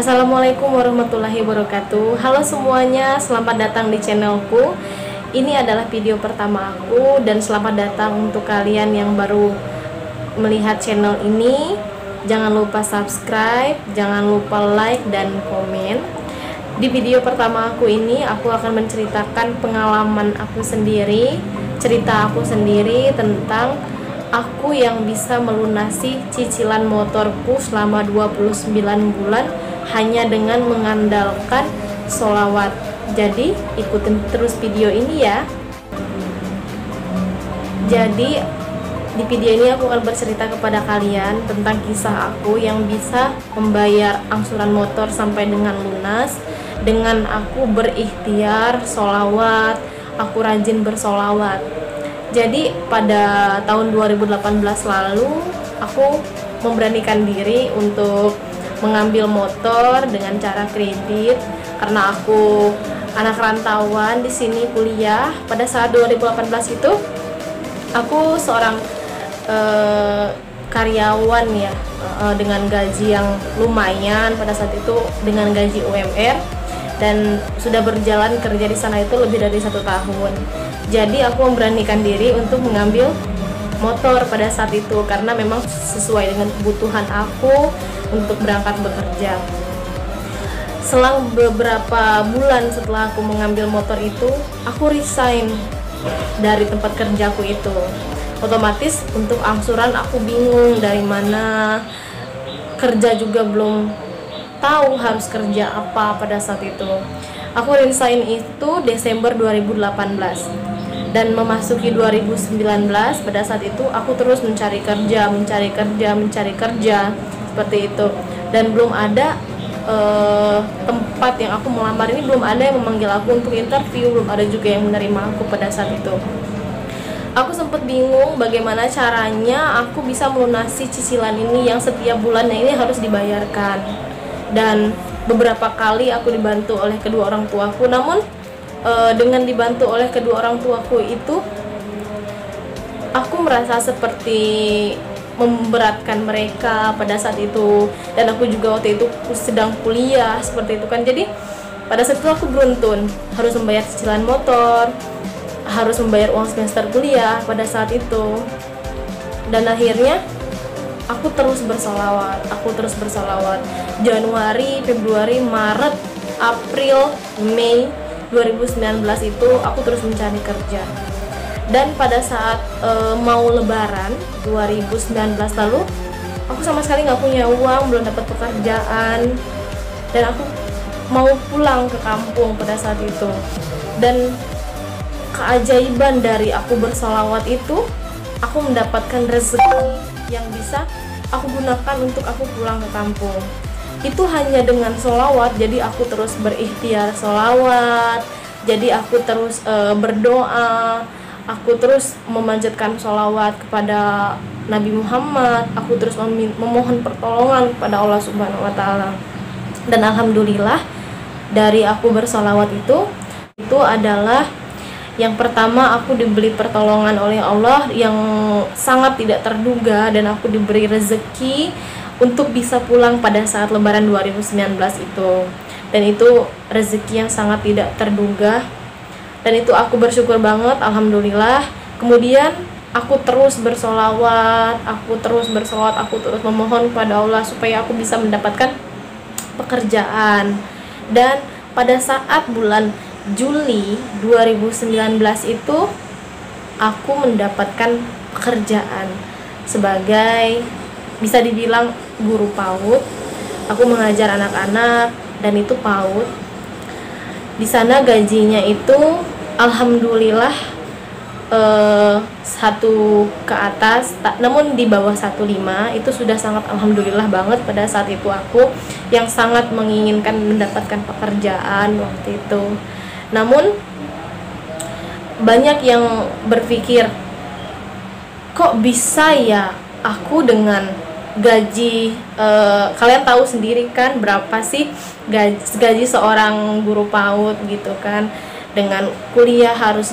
Assalamualaikum warahmatullahi wabarakatuh. Halo semuanya, selamat datang di channelku. Ini adalah video pertama aku dan selamat datang untuk kalian yang baru melihat channel ini. Jangan lupa subscribe, jangan lupa like dan komen. Di video pertama aku ini aku akan menceritakan pengalaman aku sendiri, cerita aku sendiri tentang aku yang bisa melunasi cicilan motorku selama 29 bulan hanya dengan mengandalkan sholawat. Jadi ikutin terus video ini ya. Jadi di video ini aku akan bercerita kepada kalian tentang kisah aku yang bisa membayar angsuran motor sampai dengan lunas dengan aku berikhtiar sholawat, aku rajin bersolawat. Jadi pada tahun 2018 lalu aku memberanikan diri untuk mengambil motor dengan cara kredit karena aku anak rantauan di sini kuliah. Pada saat 2018 itu aku seorang karyawan ya, dengan gaji yang lumayan pada saat itu, dengan gaji UMR, dan sudah berjalan kerja di sana itu lebih dari 1 tahun. Jadi aku memberanikan diri untuk mengambil motor pada saat itu karena memang sesuai dengan kebutuhan aku untuk berangkat bekerja. Selang beberapa bulan setelah aku mengambil motor itu, aku resign dari tempat kerjaku itu. Otomatis untuk angsuran aku bingung dari mana, kerja juga belum tahu harus kerja apa pada saat itu. Aku resign itu Desember 2018 dan memasuki 2019. Pada saat itu aku terus mencari kerja seperti itu, dan belum ada tempat yang aku melamar ini, belum ada yang memanggil aku untuk interview, belum ada juga yang menerima aku pada saat itu. Aku sempat bingung bagaimana caranya aku bisa melunasi cicilan ini yang setiap bulannya ini harus dibayarkan. Dan beberapa kali aku dibantu oleh kedua orang tuaku, namun dengan dibantu oleh kedua orang tuaku itu aku merasa seperti memberatkan mereka pada saat itu, dan aku juga waktu itu sedang kuliah seperti itu kan. Jadi pada saat itu aku beruntun harus membayar cicilan motor, harus membayar uang semester kuliah pada saat itu, dan akhirnya aku terus bersolawat. Januari, Februari, Maret, April, Mei 2019 itu aku terus mencari kerja. Dan pada saat mau lebaran 2019 lalu, aku sama sekali nggak punya uang, belum dapat pekerjaan, dan aku mau pulang ke kampung pada saat itu. Dan keajaiban dari aku bersolawat itu, aku mendapatkan rezeki yang bisa aku gunakan untuk aku pulang ke kampung. Itu hanya dengan solawat. Jadi aku terus berikhtiar solawat, jadi aku terus berdoa, aku terus memanjatkan solawat kepada Nabi Muhammad, aku terus memohon pertolongan kepada Allah Subhanahu wa Ta'ala. Dan alhamdulillah, dari aku bersolawat itu adalah yang pertama, aku diberi pertolongan oleh Allah yang sangat tidak terduga, dan aku diberi rezeki untuk bisa pulang pada saat lebaran 2019 itu. Dan itu rezeki yang sangat tidak terduga, dan itu aku bersyukur banget, alhamdulillah. Kemudian aku terus bersolawat, aku terus memohon kepada Allah supaya aku bisa mendapatkan pekerjaan. Dan pada saat bulan Juli 2019 itu aku mendapatkan pekerjaan sebagai, bisa dibilang, guru PAUD. Aku mengajar anak-anak dan itu PAUD. Di sana gajinya itu alhamdulillah 1 ke atas, namun di bawah 1,5 itu sudah sangat alhamdulillah banget pada saat itu aku yang sangat menginginkan mendapatkan pekerjaan waktu itu. Namun banyak yang berpikir, kok bisa ya aku dengan gaji, kalian tahu sendiri kan berapa sih gaji seorang guru PAUD gitu kan, dengan kuliah harus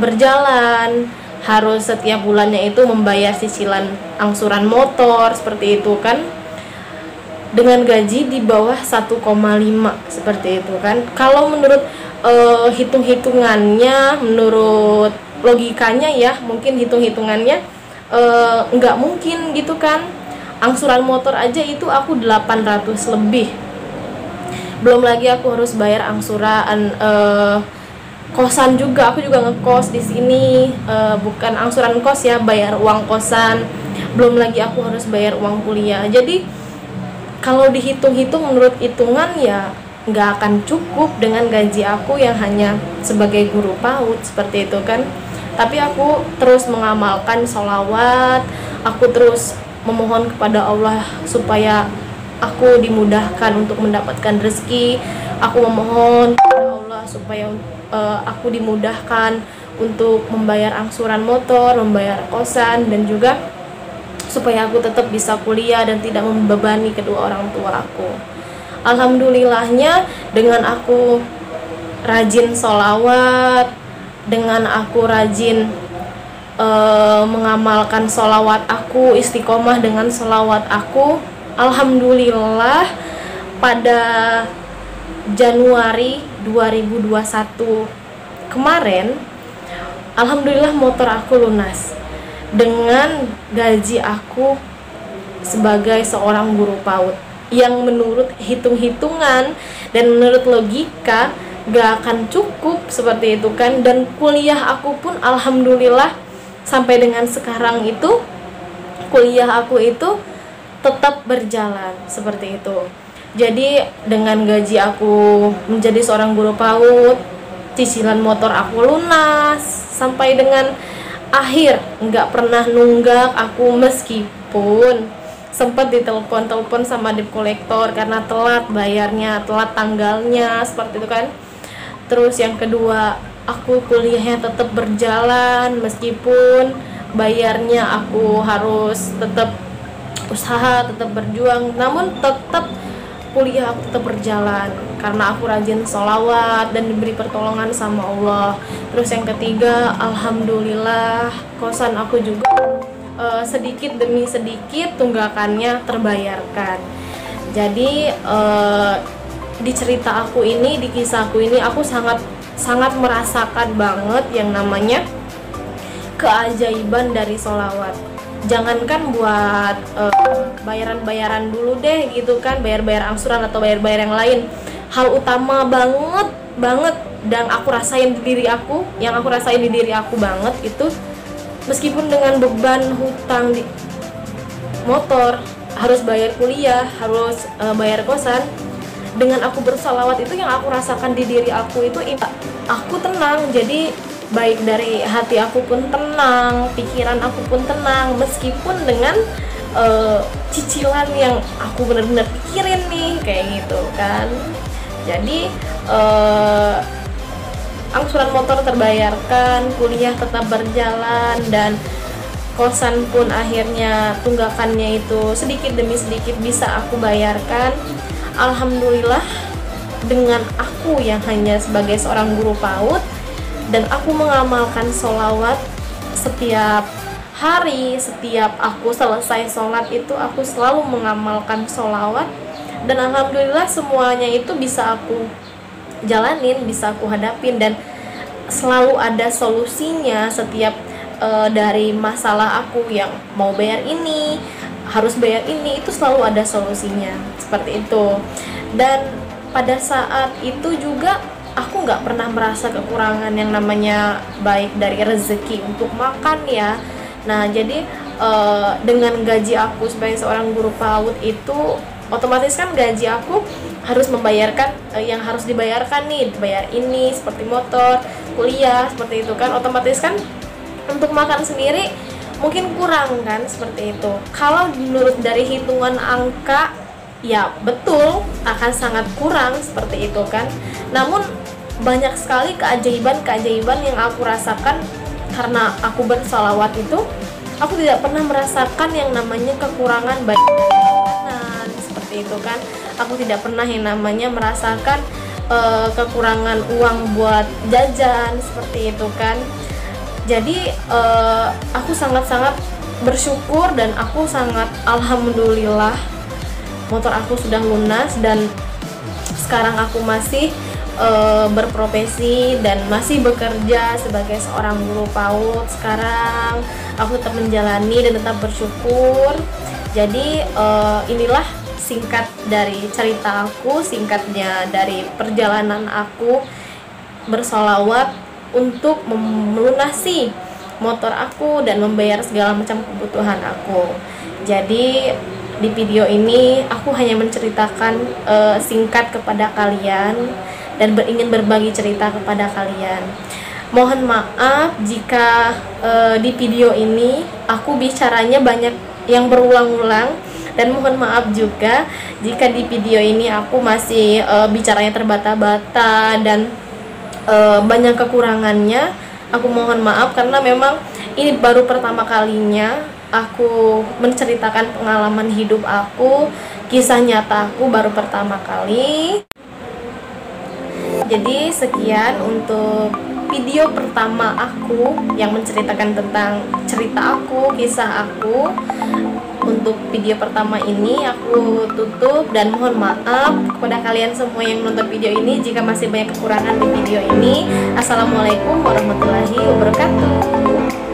berjalan, harus setiap bulannya itu membayar cicilan angsuran motor seperti itu kan. dengan gaji di bawah 1,5 seperti itu kan. Kalau menurut hitung-hitungannya, menurut logikanya ya, mungkin hitung-hitungannya nggak mungkin gitu kan. Angsuran motor aja itu aku 800 lebih, belum lagi aku harus bayar angsuran kosan juga. Aku juga ngekos di sini, bukan angsuran kos ya, bayar uang kosan, belum lagi aku harus bayar uang kuliah. Jadi kalau dihitung-hitung menurut hitungan ya nggak akan cukup dengan gaji aku yang hanya sebagai guru PAUD seperti itu kan. Tapi aku terus mengamalkan sholawat, aku terus memohon kepada Allah supaya aku dimudahkan untuk mendapatkan rezeki. Aku memohon kepada Allah supaya aku dimudahkan untuk membayar angsuran motor, membayar kosan, dan juga supaya aku tetap bisa kuliah dan tidak membebani kedua orang tua aku. Alhamdulillahnya dengan aku rajin sholawat, dengan aku rajin mengamalkan sholawat aku, istiqomah dengan sholawat aku, alhamdulillah pada Januari 2021 kemarin, alhamdulillah motor aku lunas dengan gaji aku sebagai seorang guru PAUD yang menurut hitung-hitungan dan menurut logika gak akan cukup seperti itu kan. Dan kuliah aku pun alhamdulillah sampai dengan sekarang itu kuliah aku itu tetap berjalan seperti itu. Jadi dengan gaji aku menjadi seorang guru PAUD, cicilan motor aku lunas sampai dengan akhir, nggak pernah nunggak aku, meskipun sempat ditelepon sama debt collector karena telat bayarnya, telat tanggalnya seperti itu kan. Terus yang kedua, aku kuliahnya tetap berjalan meskipun bayarnya aku harus tetap usaha, tetap berjuang, namun tetap kuliah aku tetap berjalan karena aku rajin sholawat dan diberi pertolongan sama Allah. Terus yang ketiga, alhamdulillah kosan aku juga sedikit demi sedikit tunggakannya terbayarkan. Jadi di cerita aku ini, di kisah aku ini, aku sangat merasakan banget yang namanya keajaiban dari sholawat. Jangankan buat bayaran-bayaran dulu deh gitu kan, bayar-bayar angsuran atau bayar-bayar yang lain, hal utama banget dan aku rasain di diri aku, yang aku rasain di diri aku banget itu, meskipun dengan beban hutang di motor, harus bayar kuliah, harus bayar kosan, dengan aku bersalawat itu yang aku rasakan di diri aku itu aku tenang. Jadi baik dari hati aku pun tenang, pikiran aku pun tenang, meskipun dengan cicilan yang aku benar-benar pikirin nih kayak gitu kan. Jadi angsuran motor terbayarkan, kuliah tetap berjalan, dan kosan pun akhirnya tunggakannya itu sedikit demi sedikit bisa aku bayarkan. Alhamdulillah dengan aku yang hanya sebagai seorang guru PAUD dan aku mengamalkan sholawat setiap hari, setiap aku selesai sholat itu aku selalu mengamalkan sholawat, dan alhamdulillah semuanya itu bisa aku jalanin, bisa aku hadapin, dan selalu ada solusinya. Setiap dari masalah aku yang mau bayar ini, harus bayar ini, itu selalu ada solusinya seperti itu. Dan pada saat itu juga aku nggak pernah merasa kekurangan yang namanya baik dari rezeki untuk makan ya. Nah jadi dengan gaji aku sebagai seorang guru PAUD itu otomatis kan gaji aku harus membayarkan yang harus dibayarkan nih, bayar ini seperti motor, kuliah seperti itu kan. Otomatis kan untuk makan sendiri mungkin kurang kan seperti itu. Kalau menurut dari hitungan angka ya betul akan sangat kurang seperti itu kan. Namun banyak sekali keajaiban yang aku rasakan karena aku bersalawat itu. Aku tidak pernah merasakan yang namanya kekurangan baik dari makanan seperti itu kan. Aku tidak pernah yang namanya merasakan kekurangan uang buat jajan seperti itu kan. Jadi aku sangat-sangat bersyukur dan aku sangat alhamdulillah motor aku sudah lunas dan sekarang aku masih berprofesi dan masih bekerja sebagai seorang guru PAUD. Sekarang aku tetap menjalani dan tetap bersyukur. Jadi inilah singkat dari cerita aku, singkatnya dari perjalanan aku bersolawat untuk melunasi motor aku dan membayar segala macam kebutuhan aku. Jadi di video ini aku hanya menceritakan singkat kepada kalian dan ingin berbagi cerita kepada kalian. Mohon maaf jika di video ini aku bicaranya banyak yang berulang-ulang, dan mohon maaf juga jika di video ini aku masih bicaranya terbata-bata dan banyak kekurangannya. Aku mohon maaf karena memang ini baru pertama kalinya aku menceritakan pengalaman hidup aku, kisah nyata aku baru pertama kali. Jadi sekian untuk video pertama aku yang menceritakan tentang cerita aku, kisah aku. Untuk video pertama ini aku tutup dan mohon maaf kepada kalian semua yang menonton video ini jika masih banyak kekurangan di video ini. Assalamualaikum warahmatullahi wabarakatuh.